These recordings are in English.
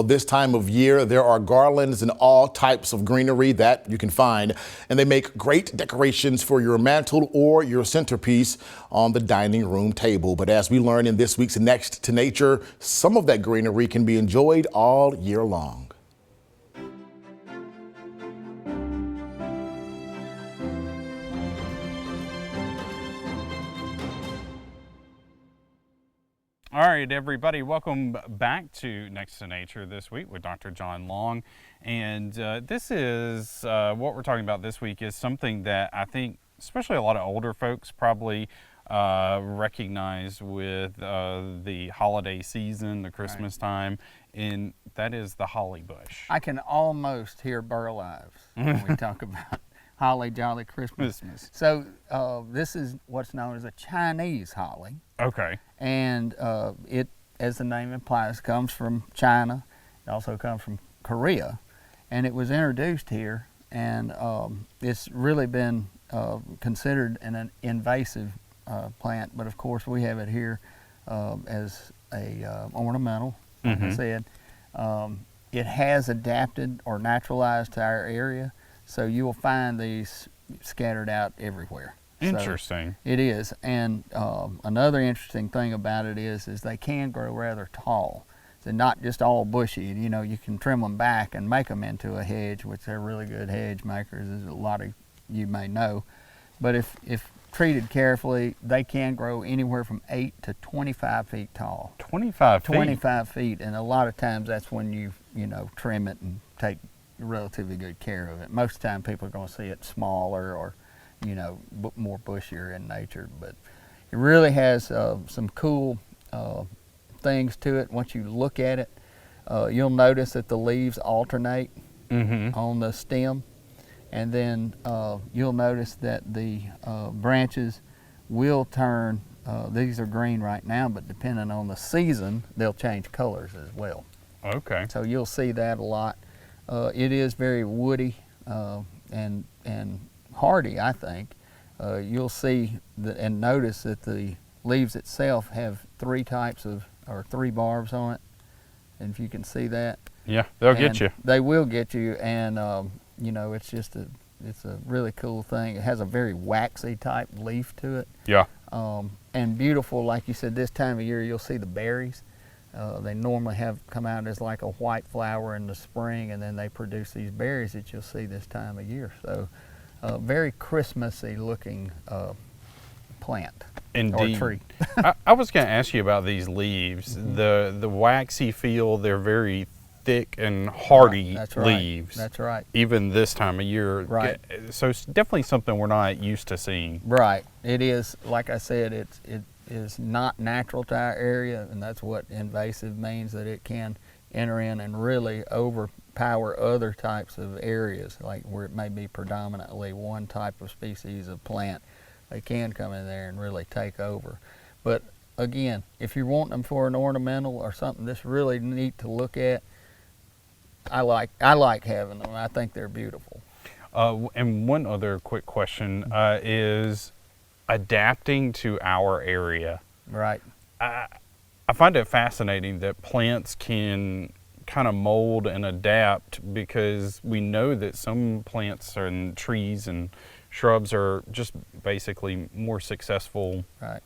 This time of year, there are garlands and all types of greenery that you can find, and they make great decorations for your mantle or your centerpiece on the dining room table. But as we learn in this week's Next to Nature, some of that greenery can be enjoyed all year long. All right, everybody, welcome back to Next to Nature this week with Dr. John Long. And this is what we're talking about this week is something that I think especially a lot of older folks probably recognize with the holiday season, the Christmas time, and that is the holly bush. I can almost hear burl ives when we talk about holly jolly Christmas. So this is what's known as a Chinese holly. Okay. And it, as the name implies, comes from China. It also comes from Korea. And it was introduced here, and it's really been considered an invasive plant. But of course, we have it here as a ornamental, like I said. It has adapted or naturalized to our area, so you will find these scattered out everywhere. Interesting. So it is, and another interesting thing about it is they can grow rather tall. They're not just all bushy. You know, you can trim them back and make them into a hedge, which they're really good hedge makers, as a lot of you may know. But if treated carefully, they can grow anywhere from 8 to 25 feet tall. 25 feet? 25 feet, and a lot of times that's when you trim it and take relatively good care of it. Most of the time people are going to see it smaller or more bushier in nature, but it really has some cool things to it. Once you look at it, you'll notice that the leaves alternate on the stem, and then you'll notice that the branches will turn, these are green right now, but depending on the season, they'll change colors as well. Okay. So you'll see that a lot. It is very woody and hardy, I think. You'll see and notice that the leaves itself have three barbs on it, and if you can see that. Yeah, they'll get you. They will get you, and it's just it's a really cool thing. It has a very waxy type leaf to it. Yeah. And beautiful, like you said, this time of year you'll see the berries. They normally come out as like a white flower in the spring, and then they produce these berries that you'll see this time of year. So very Christmassy looking plant. Indeed. Or tree. I was going to ask you about these leaves. The waxy feel, they're very thick and hardy leaves. That's right. Even this time of year. Right. So it's definitely something we're not used to seeing. Right. It is, like I said, it is not natural to our area, and that's what invasive means, that it can enter in and really overpower other types of areas, like where it may be predominantly one type of species of plant. They can come in there and really take over. But again, if you're wanting them for an ornamental or something that's really neat to look at, I like having them. I think they're beautiful. And one other quick question is adapting to our area. Right. I find it fascinating that plants can kind of mold and adapt, because we know that some plants and trees and shrubs are just basically more successful. Right.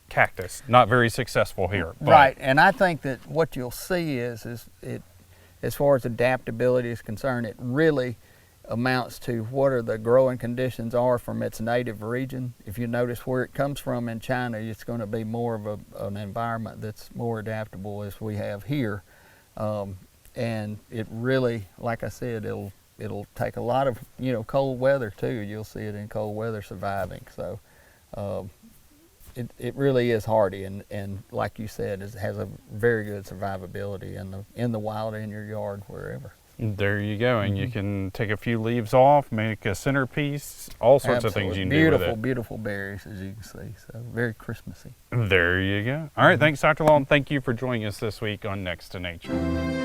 Cactus, not very successful here. Right, and I think that what you'll see is it, as far as adaptability is concerned, it really amounts to what are the growing conditions are from its native region. If you notice where it comes from in China, it's going to be more of an environment that's more adaptable as we have here. And it really, like I said, it'll take a lot of cold weather too. You'll see it in cold weather surviving. So it really is hardy, and like you said, it has a very good survivability in the wild, in your yard, wherever. There you go, and you can take a few leaves off, make a centerpiece, all sorts of things you can do with it. Beautiful berries, as you can see, so very Christmassy. There you go. All right, thanks, Dr. Long. Thank you for joining us this week on Next to Nature.